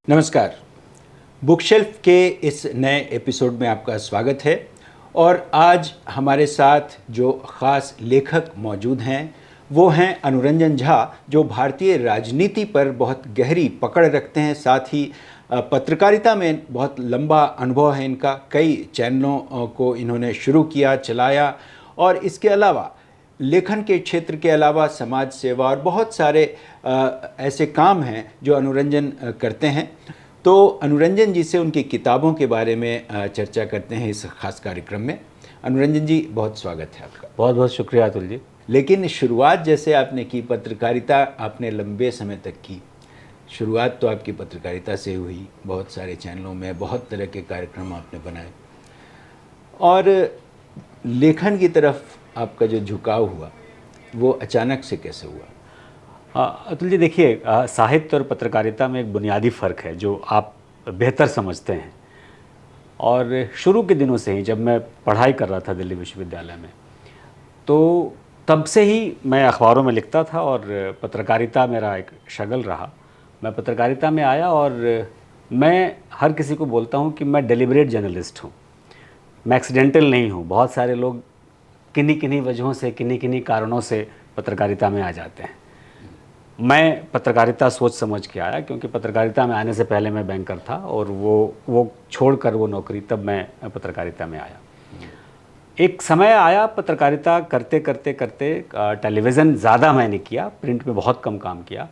नमस्कार। बुकशेल्फ के इस नए एपिसोड में आपका स्वागत है और आज हमारे साथ जो ख़ास लेखक मौजूद हैं वो हैं अनुरंजन झा, जो भारतीय राजनीति पर बहुत गहरी पकड़ रखते हैं। साथ ही पत्रकारिता में बहुत लंबा अनुभव है इनका। कई चैनलों को इन्होंने शुरू किया, चलाया और इसके अलावा लेखन के क्षेत्र के अलावा समाज सेवा और बहुत सारे ऐसे काम हैं जो अनुरंजन करते हैं। तो अनुरंजन जी से उनकी किताबों के बारे में चर्चा करते हैं इस खास कार्यक्रम में। अनुरंजन जी, बहुत स्वागत है आपका। बहुत बहुत शुक्रिया अतुल जी। लेकिन शुरुआत जैसे आपने की, पत्रकारिता आपने लंबे समय तक की, शुरुआत तो आपकी पत्रकारिता से हुई, बहुत सारे चैनलों में बहुत तरह के कार्यक्रम आपने बनाए और लेखन की तरफ आपका जो झुकाव हुआ वो अचानक से कैसे हुआ? अतुल जी, देखिए, साहित्य और पत्रकारिता में एक बुनियादी फ़र्क है जो आप बेहतर समझते हैं। और शुरू के दिनों से ही जब मैं पढ़ाई कर रहा था दिल्ली विश्वविद्यालय में, तो तब से ही मैं अखबारों में लिखता था और पत्रकारिता मेरा एक शगल रहा। मैं पत्रकारिता में आया और मैं हर किसी को बोलता हूँ कि मैं डेलिबरेट जर्नलिस्ट हूँ, मैं एक्सीडेंटल नहीं हूँ। बहुत सारे लोग किन्हीं किन्हीं वजहों से, किन्हीं किन्हीं कारणों से पत्रकारिता में आ जाते हैं। मैं पत्रकारिता सोच समझ के आया, क्योंकि पत्रकारिता में आने से पहले मैं बैंकर था और वो छोड़कर वो नौकरी, तब मैं पत्रकारिता में आया। एक समय आया पत्रकारिता करते करते करते, टेलीविज़न ज़्यादा मैंने किया, प्रिंट में बहुत कम काम किया।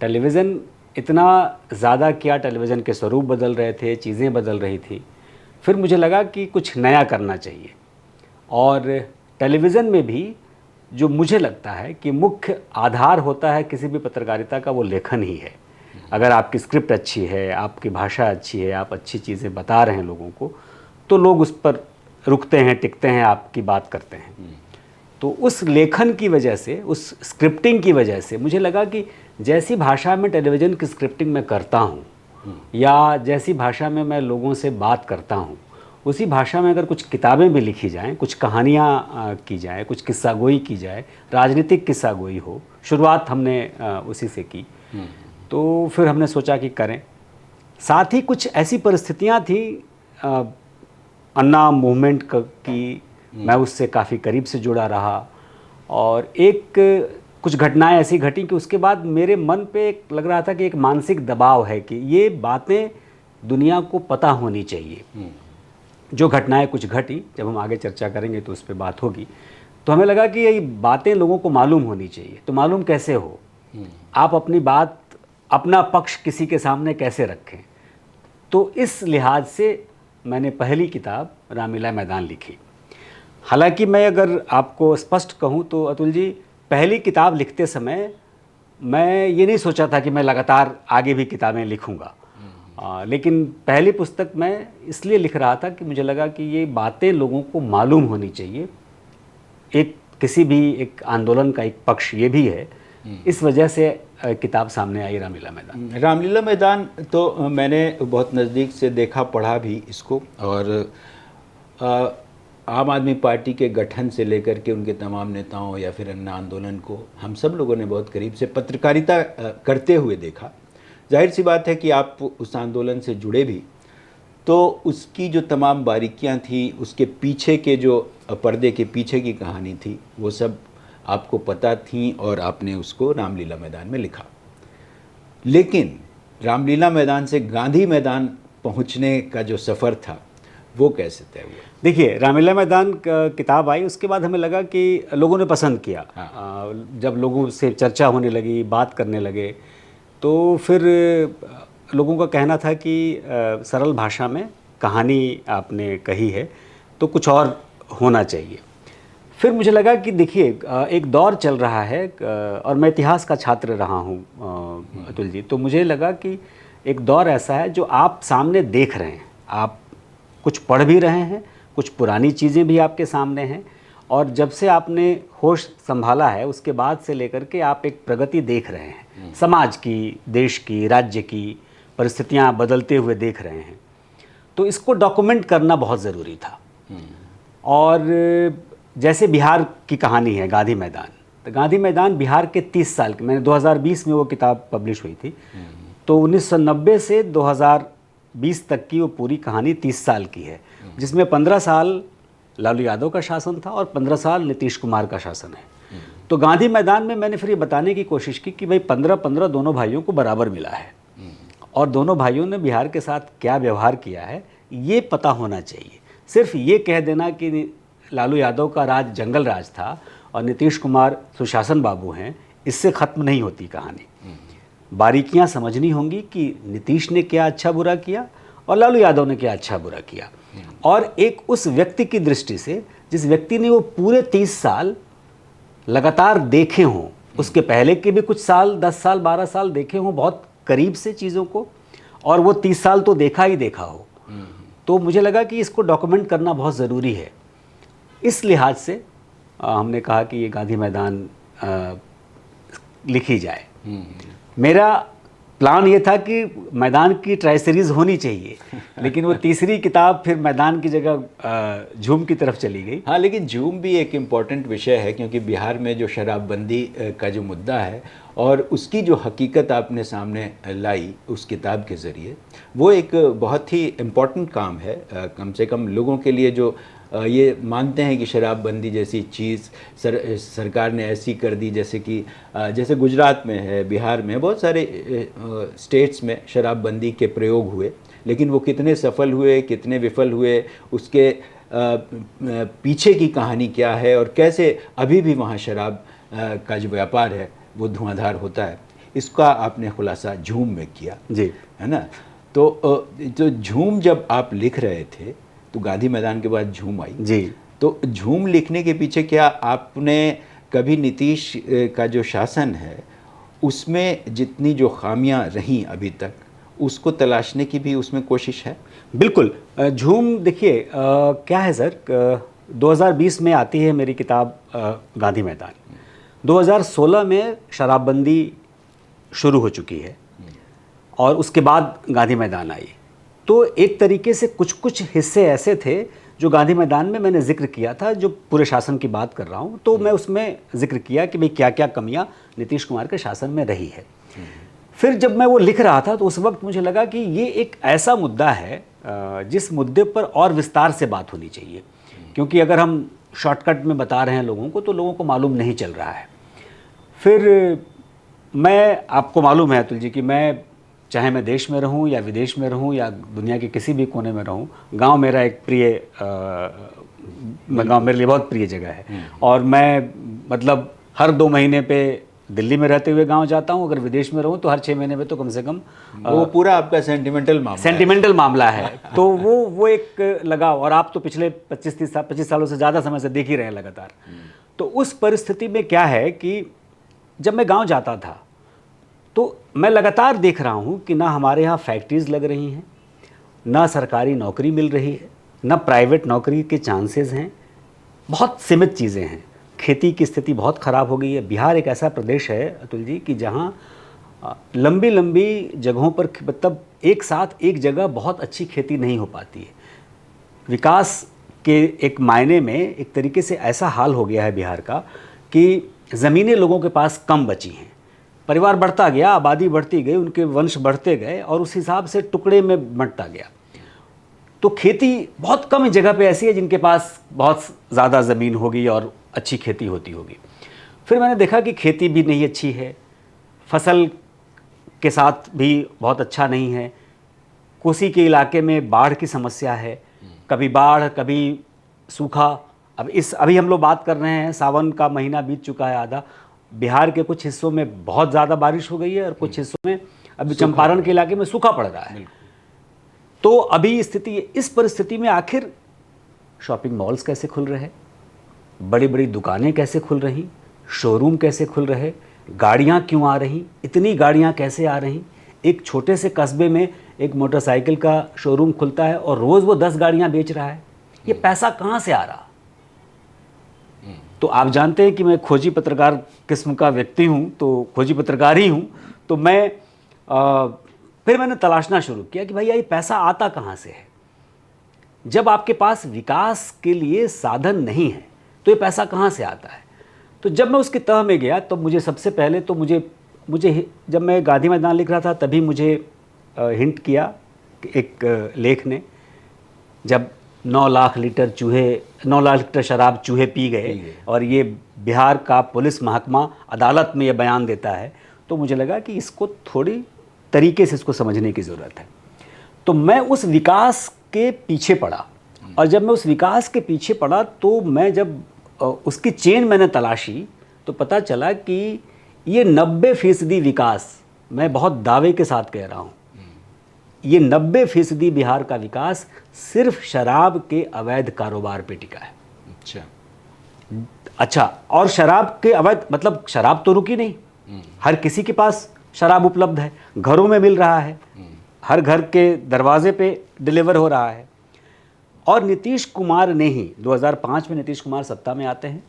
टेलीविज़न इतना ज़्यादा किया, टेलीविज़न के स्वरूप बदल रहे थे, चीज़ें बदल रही थी। फिर मुझे लगा कि कुछ नया करना चाहिए। और टेलीविज़न में भी जो मुझे लगता है कि मुख्य आधार होता है किसी भी पत्रकारिता का, वो लेखन ही है। अगर आपकी स्क्रिप्ट अच्छी है, आपकी भाषा अच्छी है, आप अच्छी चीज़ें बता रहे हैं लोगों को, तो लोग उस पर रुकते हैं, टिकते हैं, आपकी बात करते हैं। तो उस लेखन की वजह से, उस स्क्रिप्टिंग की वजह से मुझे लगा कि जैसी भाषा में टेलीविज़न की स्क्रिप्टिंग मैं करता हूँ या जैसी भाषा में मैं लोगों से बात करता हूँ, उसी भाषा में अगर कुछ किताबें भी लिखी जाएं, कुछ कहानियाँ की जाएं, कुछ किस्सागोई की जाए, राजनीतिक किस्सागोई हो, शुरुआत हमने उसी से की। तो फिर हमने सोचा कि करें। साथ ही कुछ ऐसी परिस्थितियाँ थी, अन्ना मूवमेंट की मैं उससे काफ़ी करीब से जुड़ा रहा और कुछ घटनाएं ऐसी घटी कि उसके बाद मेरे मन पे एक लग रहा था कि एक मानसिक दबाव है कि ये बातें दुनिया को पता होनी चाहिए। जो घटनाएं कुछ घटी, जब हम आगे चर्चा करेंगे तो उस पर बात होगी, तो हमें लगा कि ये बातें लोगों को मालूम होनी चाहिए। तो मालूम कैसे हो? आप अपनी बात, अपना पक्ष किसी के सामने कैसे रखें? तो इस लिहाज से मैंने पहली किताब रामलीला मैदान लिखी। हालांकि मैं अगर आपको स्पष्ट कहूँ तो अतुल जी, पहली किताब लिखते समय मैं ये नहीं सोचा था कि मैं लगातार आगे भी किताबें लिखूँगा। लेकिन पहली पुस्तक मैं इसलिए लिख रहा था कि मुझे लगा कि ये बातें लोगों को मालूम होनी चाहिए। किसी भी एक आंदोलन का एक पक्ष ये भी है। इस वजह से किताब सामने आई रामलीला मैदान। रामलीला मैदान तो मैंने बहुत नज़दीक से देखा, पढ़ा भी इसको। और आम आदमी पार्टी के गठन से लेकर के उनके तमाम नेताओं या फिर अन्ना आंदोलन को हम सब लोगों ने बहुत करीब से पत्रकारिता करते हुए देखा। जाहिर सी बात है कि आप उस आंदोलन से जुड़े भी, तो उसकी जो तमाम बारीकियां थी, उसके पीछे के जो पर्दे के पीछे की कहानी थी, वो सब आपको पता थी और आपने उसको रामलीला मैदान में लिखा। लेकिन रामलीला मैदान से गांधी मैदान पहुंचने का जो सफ़र था वो कैसे तय हुआ? देखिए, रामलीला मैदान किताब आई, उसके बाद हमें लगा कि लोगों ने पसंद किया। जब लोगों से चर्चा होने लगी, बात करने लगे, तो फिर लोगों का कहना था कि सरल भाषा में कहानी आपने कही है तो कुछ और होना चाहिए। फिर मुझे लगा कि देखिए, एक दौर चल रहा है और मैं इतिहास का छात्र रहा हूँ अतुल जी, तो मुझे लगा कि एक दौर ऐसा है जो आप सामने देख रहे हैं, आप कुछ पढ़ भी रहे हैं, कुछ पुरानी चीज़ें भी आपके सामने हैं, और जब से आपने होश संभाला है उसके बाद से लेकर के आप एक प्रगति देख रहे हैं, समाज की, देश की, राज्य की परिस्थितियां बदलते हुए देख रहे हैं। तो इसको डॉक्यूमेंट करना बहुत ज़रूरी था। और जैसे बिहार की कहानी है गांधी मैदान, तो गांधी मैदान बिहार के 30 साल के, मैंने 2020 में वो किताब पब्लिश हुई थी, तो 1990 से 2020 तक की वो पूरी कहानी 30 साल की है, जिसमें 15 साल लालू यादव का शासन था और 15 साल नीतीश कुमार का शासन है। तो गांधी मैदान में मैंने फिर ये बताने की कोशिश की कि भाई 15-15 दोनों भाइयों को बराबर मिला है और दोनों भाइयों ने बिहार के साथ क्या व्यवहार किया है ये पता होना चाहिए। सिर्फ ये कह देना कि लालू यादव का राज जंगल राज था और नीतीश कुमार सुशासन बाबू हैं, इससे ख़त्म नहीं होती कहानी। बारीकियां समझनी होंगी कि नीतीश ने क्या अच्छा बुरा किया और लालू यादव ने क्या अच्छा बुरा किया, और एक उस व्यक्ति की दृष्टि से जिस व्यक्ति ने वो पूरे 30 साल लगातार देखे हों, उसके पहले के भी कुछ साल 10 साल 12 साल देखे हों बहुत करीब से चीज़ों को, और वो 30 साल तो देखा ही देखा हो, तो मुझे लगा कि इसको डॉक्यूमेंट करना बहुत ज़रूरी है। इस लिहाज से हमने कहा कि ये गांधी मैदान लिखी जाए। मेरा प्लान ये था कि मैदान की ट्राई सीरीज़ होनी चाहिए, लेकिन वो तीसरी किताब फिर मैदान की जगह झूम की तरफ चली गई। हाँ, लेकिन झूम भी एक इम्पॉर्टेंट विषय है, क्योंकि बिहार में जो शराबबंदी का जो मुद्दा है और उसकी जो हकीकत आपने सामने लाई उस किताब के ज़रिए, वो एक बहुत ही इम्पॉर्टेंट काम है। कम से कम लोगों के लिए जो ये मानते हैं कि शराबबंदी जैसी चीज़ सरकार ने ऐसी कर दी, जैसे कि जैसे गुजरात में है, बिहार में, बहुत सारे स्टेट्स में शराबबंदी के प्रयोग हुए, लेकिन वो कितने सफल हुए, कितने विफल हुए, उसके पीछे की कहानी क्या है और कैसे अभी भी वहाँ शराब का जो व्यापार है वो धुआंधार होता है, इसका आपने खुलासा झूम में किया जी, है ना। तो झूम जब आप लिख रहे थे तो गांधी मैदान के बाद झूम आई जी। तो झूम लिखने के पीछे क्या आपने कभी नीतीश का जो शासन है उसमें जितनी जो खामियां रहीं अभी तक, उसको तलाशने की भी उसमें कोशिश है? बिल्कुल। झूम देखिए क्या है सर, 2020 में आती है मेरी किताब गांधी मैदान। 2016 में शराबबंदी शुरू हो चुकी है और उसके बाद गांधी मैदान आई। तो एक तरीके से कुछ कुछ हिस्से ऐसे थे जो गांधी मैदान में मैंने जिक्र किया था, जो पूरे शासन की बात कर रहा हूँ, तो मैं उसमें जिक्र किया कि भाई क्या क्या कमियाँ नीतीश कुमार के शासन में रही है। फिर जब मैं वो लिख रहा था तो उस वक्त मुझे लगा कि ये एक ऐसा मुद्दा है जिस मुद्दे पर और विस्तार से बात होनी चाहिए, क्योंकि अगर हम शॉर्टकट में बता रहे हैं लोगों को तो लोगों को मालूम नहीं चल रहा है। फिर मैं, आपको मालूम है अतुल जी कि मैं, चाहे मैं देश में रहूं या विदेश में रहूं या दुनिया के किसी भी कोने में रहूं, गांव मेरा एक प्रिय गांव मेरे लिए बहुत प्रिय जगह है। और मैं मतलब हर 2 महीने पे दिल्ली में रहते हुए गांव जाता हूं, अगर विदेश में रहूं तो हर 6 महीने पे तो कम से कम वो पूरा आपका सेंटिमेंटल मामला है। तो वो एक लगाव, और आप तो पिछले 25 सालों से ज़्यादा समय से देख ही रहे हैं लगातार। तो उस परिस्थिति में क्या है कि जब मैं गाँव जाता था तो मैं लगातार देख रहा हूँ कि ना हमारे यहाँ फैक्ट्रीज़ लग रही हैं, ना सरकारी नौकरी मिल रही है, ना प्राइवेट नौकरी के चांसेस हैं, बहुत सीमित चीज़ें हैं। खेती की स्थिति बहुत ख़राब हो गई है। बिहार एक ऐसा प्रदेश है अतुल जी कि जहाँ लंबी लंबी जगहों पर, मतलब एक साथ एक जगह बहुत अच्छी खेती नहीं हो पाती है। विकास के एक मायने में एक तरीके से ऐसा हाल हो गया है बिहार का कि ज़मीनें लोगों के पास कम बची हैं। परिवार बढ़ता गया, आबादी बढ़ती गई, उनके वंश बढ़ते गए और उस हिसाब से टुकड़े में बंटता गया। तो खेती बहुत कम जगह पे ऐसी है जिनके पास बहुत ज़्यादा ज़मीन होगी और अच्छी खेती होती होगी। फिर मैंने देखा कि खेती भी नहीं अच्छी है, फसल के साथ भी बहुत अच्छा नहीं है। कोसी के इलाके में बाढ़ की समस्या है, कभी बाढ़ कभी सूखा। अभी हम लोग बात कर रहे हैं, सावन का महीना बीत चुका है आधा, बिहार के कुछ हिस्सों में बहुत ज़्यादा बारिश हो गई है और कुछ हिस्सों में अभी चंपारण के इलाके में सूखा पड़ रहा है। तो अभी स्थिति, इस परिस्थिति में आखिर शॉपिंग मॉल्स कैसे खुल रहे हैं, बड़ी बड़ी दुकानें कैसे खुल रही, शोरूम कैसे खुल रहे, गाड़ियां क्यों आ रही, इतनी गाड़ियां कैसे आ रही। एक छोटे से कस्बे में एक मोटरसाइकिल का शोरूम खुलता है और रोज़ वो 10 गाड़ियां बेच रहा है। ये पैसा कहाँ से आ रहा? तो आप जानते हैं कि मैं खोजी पत्रकार किस्म का व्यक्ति हूँ, तो खोजी पत्रकार ही हूँ। तो मैं फिर मैंने तलाशना शुरू किया कि भैया ये पैसा आता कहाँ से है। जब आपके पास विकास के लिए साधन नहीं है तो ये पैसा कहाँ से आता है। तो जब मैं उसकी तह में गया तो मुझे सबसे पहले तो मुझे मुझे जब मैं गांधी मैदान लिख रहा था तभी मुझे हिंट किया कि एक लेख ने, जब 9 लाख लीटर शराब चूहे पी गए और ये बिहार का पुलिस महकमा अदालत में ये बयान देता है, तो मुझे लगा कि इसको थोड़ी तरीके से इसको समझने की ज़रूरत है। तो मैं उस विकास के पीछे पड़ा, और जब मैं उस विकास के पीछे पड़ा तो मैं जब उसकी चेन मैंने तलाशी तो पता चला कि ये 90% विकास, मैं बहुत दावे के साथ कह रहा हूँ, ये 90% बिहार का विकास सिर्फ शराब के अवैध कारोबार पे टिका है। अच्छा, और शराब के अवैध मतलब शराब तो रुकी नहीं, हर किसी के पास शराब उपलब्ध है, घरों में मिल रहा है, हर घर के दरवाजे पे डिलीवर हो रहा है। और नीतीश कुमार ने ही 2005 में नीतीश कुमार सत्ता में आते हैं,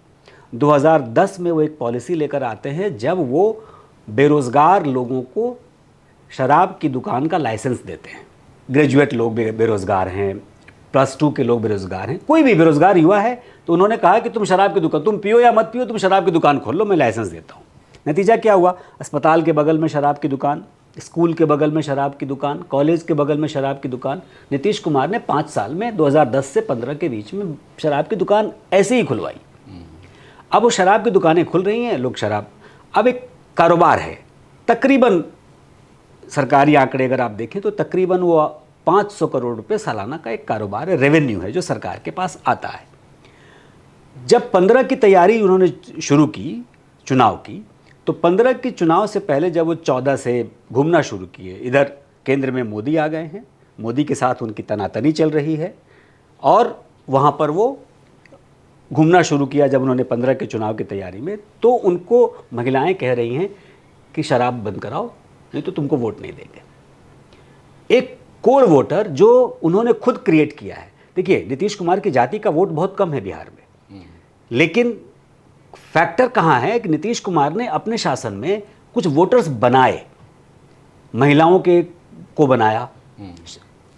2010 में वो एक पॉलिसी लेकर आते हैं जब वो बेरोज़गार लोगों को शराब की दुकान का लाइसेंस देते हैं। ग्रेजुएट लोग बेरोज़गार हैं, +2 के लोग बेरोज़गार हैं, कोई भी बेरोज़गार युवा है तो उन्होंने कहा कि तुम शराब की दुकान, तुम पियो या मत पियो, तुम शराब की दुकान खोल लो, मैं लाइसेंस देता हूँ। नतीजा क्या हुआ? अस्पताल के बगल में शराब की दुकान, स्कूल के बगल में शराब की दुकान, कॉलेज के बगल में शराब की दुकान। नीतीश कुमार ने 5 साल में 2010 से 15 के बीच में शराब की दुकान ऐसे ही खुलवाई। अब वो शराब की दुकानें खुल रही हैं, लोग शराब, अब एक कारोबार है, तकरीबन सरकारी आंकड़े अगर आप देखें तो तकरीबन वो 500 करोड़ रुपए सालाना का एक कारोबार है, रेवेन्यू है जो सरकार के पास आता है। जब 15 की तैयारी उन्होंने शुरू की चुनाव की, तो 15 की चुनाव से पहले जब वो 14 से घूमना शुरू किए, इधर केंद्र में मोदी आ गए हैं, मोदी के साथ उनकी तनातनी चल रही है, और वहाँ पर वो घूमना शुरू किया जब उन्होंने 15 के चुनाव की तैयारी में, तो उनको महिलाएं कह रही हैं कि शराब बंद कराओ नहीं तो तुमको वोट नहीं देंगे। एक कोर वोटर जो उन्होंने खुद क्रिएट किया है। देखिए, नीतीश कुमार की जाति का वोट बहुत कम है बिहार में, लेकिन फैक्टर कहाँ है कि नीतीश कुमार ने अपने शासन में कुछ वोटर्स बनाए, महिलाओं के को बनाया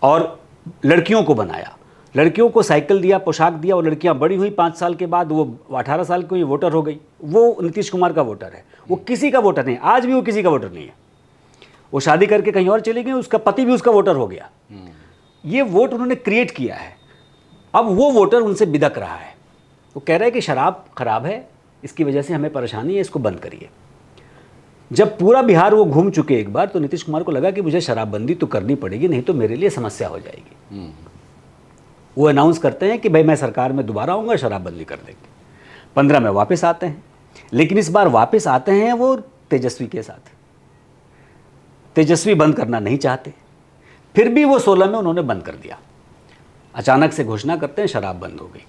और लड़कियों को बनाया। लड़कियों को साइकिल दिया, पोशाक दिया, और लड़कियां बड़ी हुई, 5 साल के बाद वो 18 साल की वोटर हो गई। वो नीतीश कुमार का वोटर है, वो किसी का वोटर नहीं, आज भी वो किसी का वोटर नहीं है। वो शादी करके कहीं और चली गई, उसका पति भी उसका वोटर हो गया। ये वोट उन्होंने क्रिएट किया है। अब वो वोटर उनसे बिदक रहा है, वो कह रहा है कि शराब खराब है, इसकी वजह से हमें परेशानी है, इसको बंद करिए। जब पूरा बिहार वो घूम चुके एक बार, तो नीतीश कुमार को लगा कि मुझे शराबबंदी तो करनी पड़ेगी, नहीं तो मेरे लिए समस्या हो जाएगी। वो अनाउंस करते हैं कि भाई मैं सरकार में दोबारा आऊँगा, शराबबंदी कर देंगे। 15 में वापस आते हैं, लेकिन इस बार वापस आते हैं वो तेजस्वी के साथ। तेजस्वी बंद करना नहीं चाहते, फिर भी वो 16 में उन्होंने बंद कर दिया। अचानक से घोषणा करते हैं शराब बंद हो गई।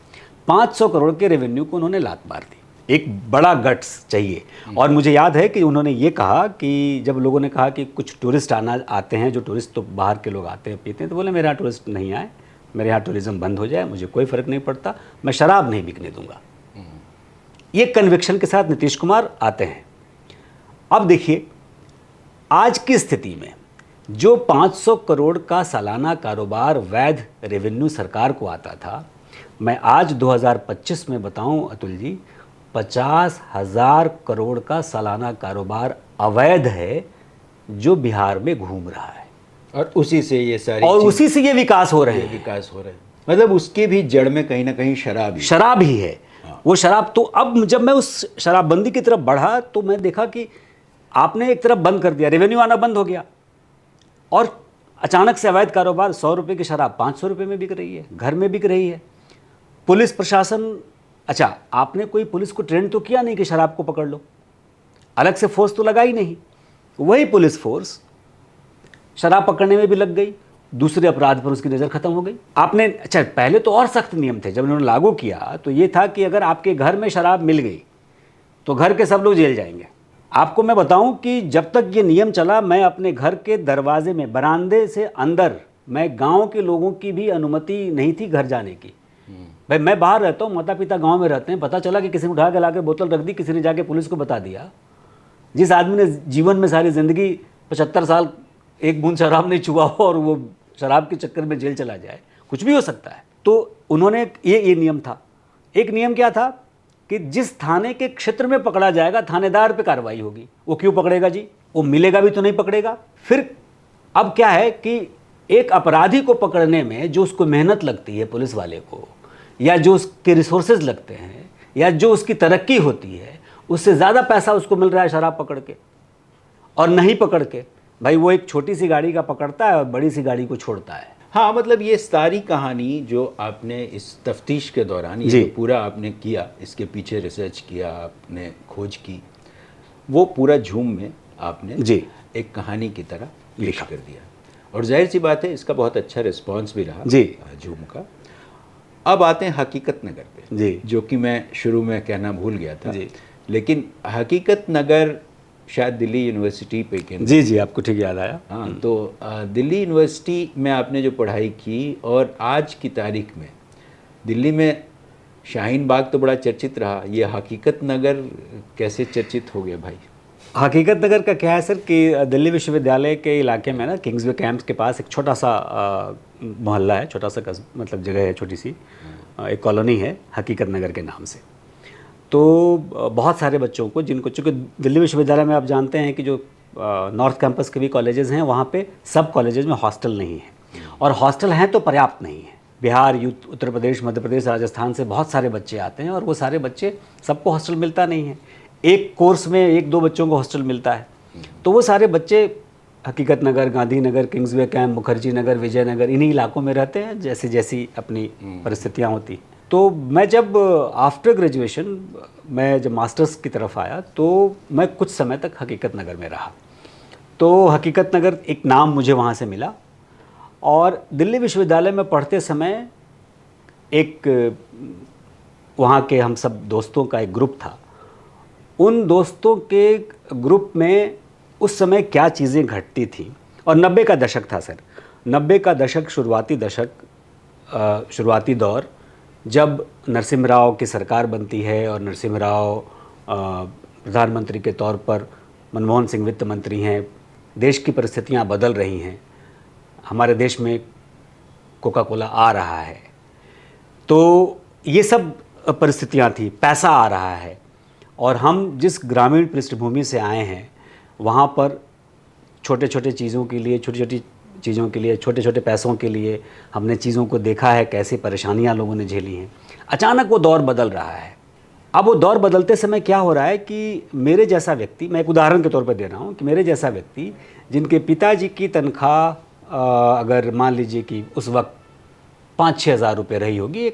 500 करोड़ के रेवेन्यू को उन्होंने लात मार दी। एक बड़ा गट्स चाहिए। और मुझे याद है कि उन्होंने ये कहा कि जब लोगों ने कहा कि कुछ टूरिस्ट आते हैं, जो टूरिस्ट तो बाहर के लोग आते हैं पीते हैं, तो बोले मेरे यहाँ टूरिस्ट नहीं आए, मेरे यहाँ टूरिज़्म बंद हो जाए, मुझे कोई फ़र्क नहीं पड़ता, मैं शराब नहीं बिकने दूंगा। ये कन्विक्शन के साथ नीतीश कुमार आते हैं। अब देखिए, आज की स्थिति में जो 500 करोड़ का सालाना कारोबार वैध रेवेन्यू सरकार को आता था, मैं आज 2025 में बताऊं अतुल जी, 50,000 करोड़ का सालाना कारोबार अवैध है जो बिहार में घूम रहा है। और उसी से ये सारी उसी से ये विकास हो रहे हैं। मतलब उसके भी जड़ में कहीं ना कहीं शराब ही है। वो शराब, तो अब जब मैं उस शराबबंदी की तरफ बढ़ा तो मैं देखा कि आपने एक तरफ बंद कर दिया, रेवेन्यू आना बंद हो गया, और अचानक से अवैध कारोबार, 100 रुपये की शराब 500 रुपये में बिक रही है, घर में बिक रही है। पुलिस प्रशासन, अच्छा आपने कोई पुलिस को ट्रेन तो किया नहीं कि शराब को पकड़ लो, अलग से फोर्स तो लगा ही नहीं। वही पुलिस फोर्स शराब पकड़ने में भी लग गई, दूसरे अपराध पर उसकी नज़र खत्म हो गई। आपने, अच्छा पहले तो और सख्त नियम थे, जब उन्होंने लागू किया तो ये था कि अगर आपके घर में शराब मिल गई तो घर के सब लोग जेल जाएंगे। आपको मैं बताऊं कि जब तक ये नियम चला, मैं अपने घर के दरवाजे में, बरामदे से अंदर, मैं गांव के लोगों की भी अनुमति नहीं थी घर जाने की। भाई मैं बाहर रहता हूँ, माता पिता गांव में रहते हैं, पता चला कि किसी ने उठा के लाकर बोतल रख दी, किसी ने जाके पुलिस को बता दिया। जिस आदमी ने जीवन में सारी ज़िंदगी 75 साल एक बूंद शराब नहीं छुआ हो और वो शराब के चक्कर में जेल चला जाए, कुछ भी हो सकता है। तो उन्होंने ये नियम था। एक नियम क्या था कि जिस थाने के क्षेत्र में पकड़ा जाएगा, थानेदार पे कार्रवाई होगी। वो क्यों पकड़ेगा जी? वो मिलेगा भी तो नहीं पकड़ेगा। फिर अब क्या है कि एक अपराधी को पकड़ने में जो उसको मेहनत लगती है पुलिस वाले को, या जो उसके रिसोर्सेज लगते हैं, या जो उसकी तरक्की होती है, उससे ज़्यादा पैसा उसको मिल रहा है शराब पकड़ के और नहीं पकड़ के। भाई वो एक छोटी सी गाड़ी का पकड़ता है और बड़ी सी गाड़ी को छोड़ता है। हाँ, मतलब ये सारी कहानी जो आपने इस तफ्तीश के दौरान, ये जो पूरा आपने किया, इसके पीछे रिसर्च किया, आपने खोज की, वो पूरा झूम में आपने जी एक कहानी की तरह पेश कर दिया। और जाहिर सी बात है इसका बहुत अच्छा रिस्पांस भी रहा जी झूम का। अब आते हैं हकीकत नगर पे जी, जो कि मैं शुरू में कहना भूल गया था जी। लेकिन हकीकत नगर शायद दिल्ली यूनिवर्सिटी पे केंद्रित। जी जी, आपको ठीक याद आया। हाँ, तो दिल्ली यूनिवर्सिटी में आपने जो पढ़ाई की और आज की तारीख में दिल्ली में शाहीन बाग तो बड़ा चर्चित रहा, ये हकीकत नगर कैसे चर्चित हो गया भाई? हकीकत नगर का क्या है सर कि दिल्ली विश्वविद्यालय के इलाके में ना किंग्सवे कैंप्स के पास एक छोटा सा मोहल्ला है, छोटा सा मतलब जगह है, छोटी सी एक कॉलोनी है हकीकत नगर के नाम से। तो बहुत सारे बच्चों को, जिनको, चूँकि दिल्ली विश्वविद्यालय में आप जानते हैं कि जो नॉर्थ कैंपस के भी कॉलेजेस हैं, वहाँ पे सब कॉलेजेस में हॉस्टल नहीं है, और हॉस्टल हैं तो पर्याप्त नहीं है। बिहार, उत्तर प्रदेश, मध्य प्रदेश, राजस्थान से बहुत सारे बच्चे आते हैं और वो सारे बच्चे, सबको हॉस्टल मिलता नहीं है। एक कोर्स में 1-2 बच्चों को हॉस्टल मिलता है। तो वो सारे बच्चे हकीकत नगर, गांधी नगर, किंग्सवे कैंप, मुखर्जी नगर, विजयनगर, इन्हीं इलाकों में रहते हैं जैसे जैसी अपनी परिस्थितियाँ होती। तो मैं जब आफ्टर ग्रेजुएशन, मैं जब मास्टर्स की तरफ आया तो मैं कुछ समय तक हकीकत नगर में रहा। तो हकीकत नगर एक नाम मुझे वहाँ से मिला, और दिल्ली विश्वविद्यालय में पढ़ते समय एक वहाँ के हम सब दोस्तों का एक ग्रुप था। उन दोस्तों के ग्रुप में उस समय क्या चीज़ें घटती थी, और 90 का दशक था सर, 90 का दशक, शुरुआती दशक, शुरुआती दौर, जब नरसिम्हा राव की सरकार बनती है और नरसिम्हा राव प्रधानमंत्री के तौर पर, मनमोहन सिंह वित्त मंत्री हैं, देश की परिस्थितियां बदल रही हैं, हमारे देश में कोका कोला आ रहा है, तो ये सब परिस्थितियां थी, पैसा आ रहा है, और हम जिस ग्रामीण पृष्ठभूमि से आए हैं वहाँ पर छोटे छोटे चीज़ों के लिए, छोटी छोटी चीज़ों के लिए, छोटे छोटे पैसों के लिए हमने चीज़ों को देखा है, कैसे परेशानियां लोगों ने झेली हैं। अचानक वो दौर बदल रहा है। अब वो दौर बदलते समय क्या हो रहा है कि मेरे जैसा व्यक्ति, मैं एक उदाहरण के तौर पर दे रहा हूँ कि मेरे जैसा व्यक्ति जिनके पिताजी की तनख्वाह अगर मान लीजिए कि उस वक्त 5-6 हज़ार रुपये रही होगी,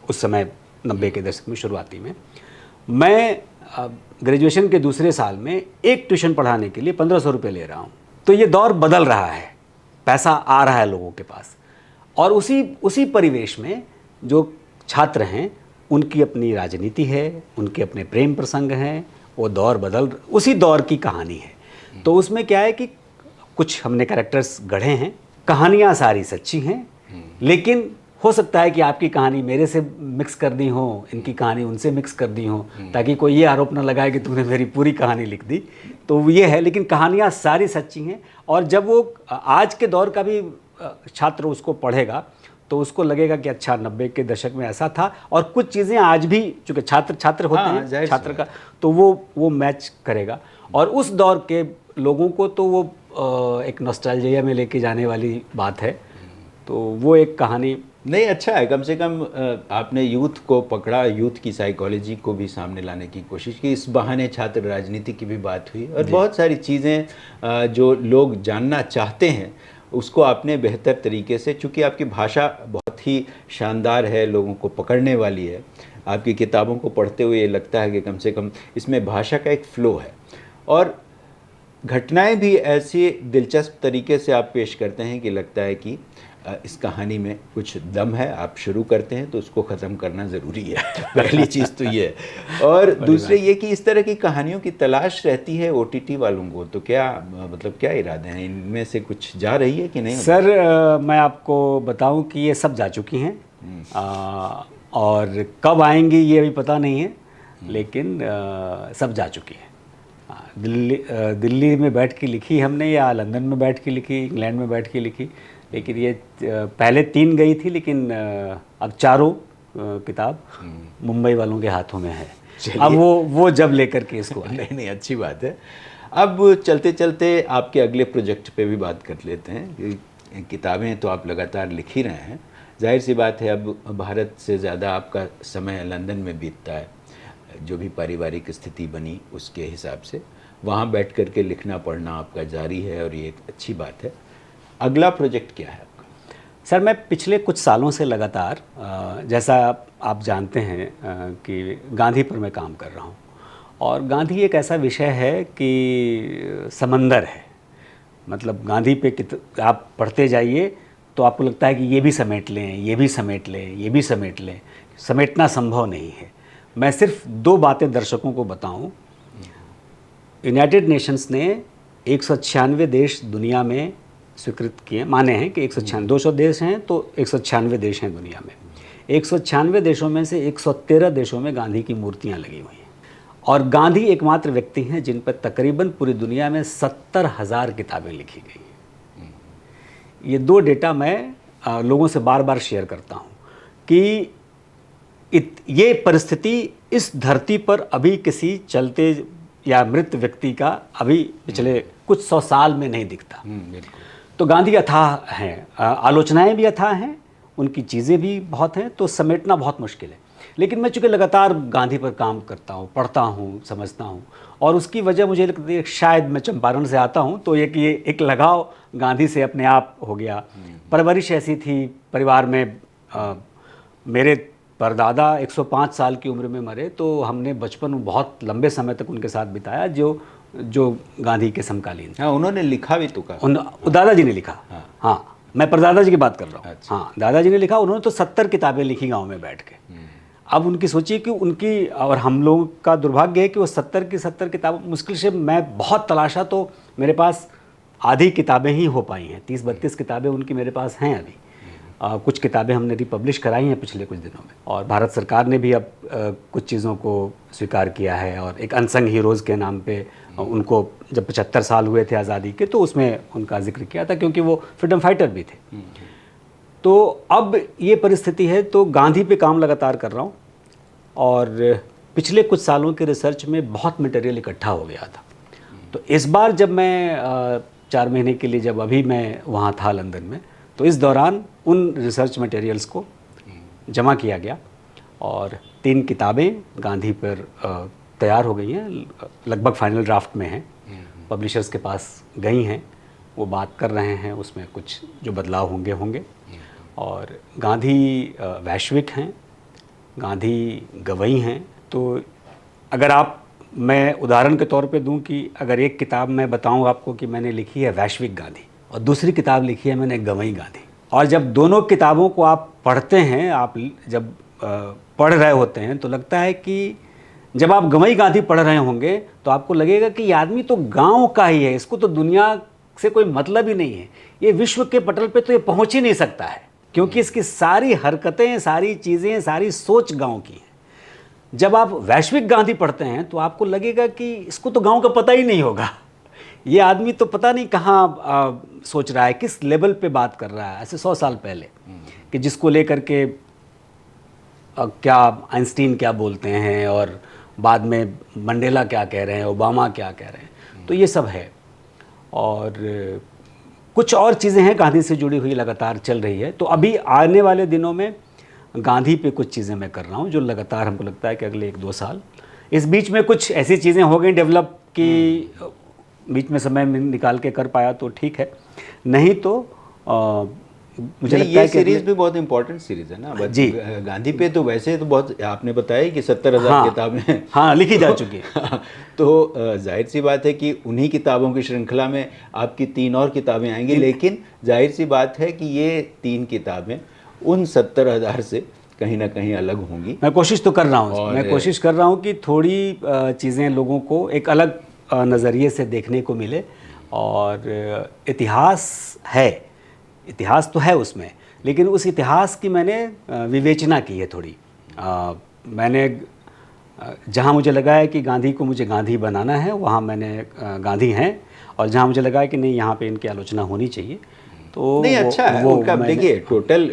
उस समय 90 के दशक में, शुरुआती में, मैं ग्रेजुएशन के दूसरे साल में एक ट्यूशन पढ़ाने के लिए 1500 रुपये ले रहा हूँ। तो ये दौर बदल रहा है, पैसा आ रहा है लोगों के पास, और उसी परिवेश में जो छात्र हैं उनकी अपनी राजनीति है, उनके अपने प्रेम प्रसंग हैं, वो दौर बदल, उसी दौर की कहानी है। तो उसमें क्या है कि कुछ हमने कैरेक्टर्स गढ़े हैं, कहानियाँ सारी सच्ची हैं, लेकिन हो सकता है कि आपकी कहानी मेरे से मिक्स कर दी हो, इनकी कहानी उनसे मिक्स कर दी हो, ताकि कोई ये आरोप न लगाए कि तुमने मेरी पूरी कहानी लिख दी। तो ये है, लेकिन कहानियाँ सारी सच्ची हैं। और जब वो आज के दौर का भी छात्र उसको पढ़ेगा तो उसको लगेगा कि अच्छा 90 के दशक में ऐसा था, और कुछ चीज़ें आज भी, चूँकि छात्र होते हैं, छात्र का, तो वो मैच करेगा। और उस दौर के लोगों को तो वो एक नॉस्टैल्जिया में लेके जाने वाली बात है। तो वो एक कहानी नहीं, अच्छा है, कम से कम आपने यूथ को पकड़ा, यूथ की साइकोलॉजी को भी सामने लाने की कोशिश की। इस बहाने छात्र राजनीति की भी बात हुई, और बहुत सारी चीज़ें जो लोग जानना चाहते हैं उसको आपने बेहतर तरीके से, चूँकि आपकी भाषा बहुत ही शानदार है, लोगों को पकड़ने वाली है, आपकी किताबों को पढ़ते हुए ये लगता है कि कम से कम इसमें भाषा का एक फ़्लो है, और घटनाएं भी ऐसे दिलचस्प तरीके से आप पेश करते हैं कि लगता है कि इस कहानी में कुछ दम है। आप शुरू करते हैं तो उसको ख़त्म करना ज़रूरी है, पहली चीज़ तो ये है। और दूसरे ये कि इस तरह की कहानियों की तलाश रहती है OTT वालों को, तो क्या मतलब क्या इरादे हैं, इनमें से कुछ जा रही है कि नहीं? सर मैं आपको बताऊं कि ये सब जा चुकी हैं, और कब आएंगी ये अभी पता नहीं है, लेकिन सब जा चुकी हैं। दिल्ली में बैठ के लिखी हमने, या लंदन में बैठ के लिखी, इंग्लैंड में बैठ के लिखी, लेकिन ये पहले 3 गई थी, लेकिन अब चारों किताब मुंबई वालों के हाथों में है। अब वो जब लेकर के इसको नहीं, अच्छी बात है। अब चलते चलते आपके अगले प्रोजेक्ट पे भी बात कर लेते हैं। किताबें तो आप लगातार लिख ही रहे हैं, जाहिर सी बात है अब भारत से ज़्यादा आपका समय लंदन में बीतता है, जो भी पारिवारिक स्थिति बनी उसके हिसाब से वहाँ बैठ कर के लिखना पढ़ना आपका जारी है और ये एक अच्छी बात है। अगला प्रोजेक्ट क्या है आपका? सर, मैं पिछले कुछ सालों से लगातार जैसा आप जानते हैं कि गांधी पर मैं काम कर रहा हूँ, और गांधी एक ऐसा विषय है कि समंदर है। मतलब गांधी पे आप पढ़ते जाइए तो आपको लगता है कि ये भी समेट लें, ये भी समेट लें, ये भी समेट लें, समेटना संभव नहीं है। मैं सिर्फ 2 बातें दर्शकों को बताऊं। यूनाइटेड नेशंस ने 196 देश दुनिया में स्वीकृत किए, माने हैं कि 196, 200 देश हैं तो 196 देश हैं दुनिया में। 196 देशों में से 113 देशों में गांधी की मूर्तियां लगी हुई हैं, और गांधी एकमात्र व्यक्ति हैं जिन पर तकरीबन पूरी दुनिया में 70,000 किताबें लिखी गई हैं। ये 2 डेटा मैं लोगों से बार बार शेयर करता हूँ कि ये परिस्थिति इस धरती पर अभी किसी चलते या मृत व्यक्ति का अभी पिछले कुछ 100 साल में नहीं दिखता। तो गांधी अथाह हैं, आलोचनाएं भी अथाह हैं, उनकी चीज़ें भी बहुत हैं, तो समेटना बहुत मुश्किल है। लेकिन मैं चूँकि लगातार गांधी पर काम करता हूँ, पढ़ता हूँ, समझता हूँ, और उसकी वजह मुझे लगती है शायद मैं चंपारण से आता हूँ तो एक लगाव गांधी से अपने आप हो गया। परवरिश ऐसी थी परिवार में, मेरे परदादा 105 साल की उम्र में मरे, तो हमने बचपन में बहुत लंबे समय तक उनके साथ बिताया जो गांधी के समकालीन। हाँ, उन्होंने लिखा भी तो कहा। दादाजी ने लिखा। हाँ, मैं परदादा जी की बात कर रहा हूँ। अच्छा। हाँ, दादाजी ने लिखा। उन्होंने तो 70 किताबें लिखी गांव में बैठ के। अब उनकी सोचिए कि उनकी और हम लोगों का दुर्भाग्य है कि वो 70 की 70 किताब, मुश्किल से मैं बहुत तलाशा तो मेरे पास आधी किताबें ही हो पाई हैं। 30-32 किताबें उनकी मेरे पास हैं अभी। कुछ किताबें हमने रिपब्लिश कराई हैं पिछले कुछ दिनों में, और भारत सरकार ने भी अब कुछ चीज़ों को स्वीकार किया है, और एक अनसंग हीरोज़ के नाम पे उनको जब 75 साल हुए थे आज़ादी के, तो उसमें उनका जिक्र किया था, क्योंकि वो फ्रीडम फाइटर भी थे। तो अब ये परिस्थिति है, तो गांधी पे काम लगातार कर रहा हूँ, और पिछले कुछ सालों के रिसर्च में बहुत मटेरियल इकट्ठा हो गया था। तो इस बार जब मैं 4 महीने के लिए जब अभी मैं वहाँ था लंदन में, तो इस दौरान उन रिसर्च मटेरियल्स को जमा किया गया, और 3 किताबें गांधी पर तैयार हो गई हैं, लगभग फाइनल ड्राफ्ट में हैं, पब्लिशर्स के पास गई हैं, वो बात कर रहे हैं, उसमें कुछ जो बदलाव होंगे। और गांधी वैश्विक हैं, गांधी गवई हैं। तो अगर मैं उदाहरण के तौर पे दूं कि अगर एक किताब मैं बताऊं आपको कि मैंने लिखी है वैश्विक गांधी, और दूसरी किताब लिखी है मैंने गवई गांधी, और जब दोनों किताबों को आप पढ़ते हैं, आप जब पढ़ रहे होते हैं, तो लगता है कि जब आप गवई गांधी पढ़ रहे होंगे तो आपको लगेगा कि ये आदमी तो गांव का ही है, इसको तो दुनिया से कोई मतलब ही नहीं है, ये विश्व के पटल पे तो ये पहुंच ही नहीं सकता है, क्योंकि इसकी सारी हरकतें, सारी चीज़ें, सारी सोच गांव की है। जब आप वैश्विक गांधी पढ़ते हैं तो आपको लगेगा कि इसको तो गांव का पता ही नहीं होगा, ये आदमी तो पता नहीं कहाँ सोच रहा है, किस लेवल पे बात कर रहा है, ऐसे 100 साल पहले, कि जिसको लेकर के क्या आइंस्टीन क्या बोलते हैं, और बाद में मंडेला क्या कह रहे हैं, ओबामा क्या कह रहे हैं। तो ये सब है, और कुछ और चीज़ें हैं गांधी से जुड़ी हुई, लगातार चल रही है। तो अभी आने वाले दिनों में गांधी पे कुछ चीज़ें मैं कर रहा हूँ, जो लगातार हमको लगता है कि अगले 1-2 साल, इस बीच में कुछ ऐसी चीज़ें हो गई डेवलप कि बीच में समय निकाल के कर पाया तो ठीक है, नहीं तो मुझे लगता है कि सीरीज़ भी बहुत इंपॉर्टेंट सीरीज़ है ना जी। गांधी पे तो वैसे तो बहुत, आपने बताया कि 70,000 किताबें हाँ लिखी जा चुकी है। तो जाहिर सी बात है कि उन्हीं किताबों की श्रृंखला में आपकी 3 और किताबें आएंगी, लेकिन जाहिर सी बात है कि ये 3 किताबें उन 70,000 से कहीं ना कहीं अलग होंगी। मैं कोशिश तो कर रहा हूँ, मैं कोशिश कर रहा हूँ कि थोड़ी चीज़ें लोगों को एक अलग नज़रिए से देखने को मिले, और इतिहास है, इतिहास तो है उसमें, लेकिन उस इतिहास की मैंने विवेचना की है थोड़ी। मैंने जहाँ मुझे लगा है कि गांधी को मुझे गांधी बनाना है, वहाँ मैंने गांधी हैं, और जहाँ मुझे लगा है कि नहीं, यहाँ पे इनकी आलोचना होनी चाहिए, तो नहीं, अच्छा है उनका। मैंने- देखिए,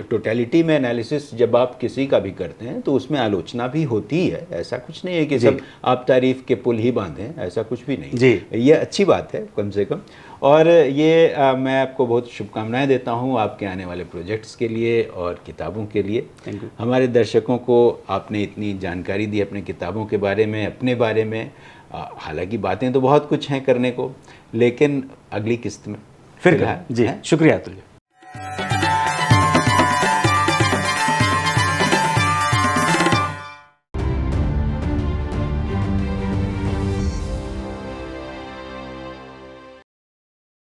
टोटलिटी में एनालिसिस जब आप किसी का भी करते हैं तो उसमें आलोचना भी होती है। ऐसा कुछ नहीं है कि जी। सब आप तारीफ के पुल ही बांधें, ऐसा कुछ भी नहीं। जी। ये अच्छी बात है कम से कम। और ये मैं आपको बहुत शुभकामनाएं देता हूँ आपके आने वाले प्रोजेक्ट्स के लिए और किताबों के लिए। Thank you. हमारे दर्शकों को आपने इतनी जानकारी दी अपने किताबों के बारे में, अपने बारे में। हालांकि बातें तो बहुत कुछ हैं करने को, लेकिन अगली किस्त में फिर फिलहाल, करें। जी, हैं? शुक्रिया अतुल जी।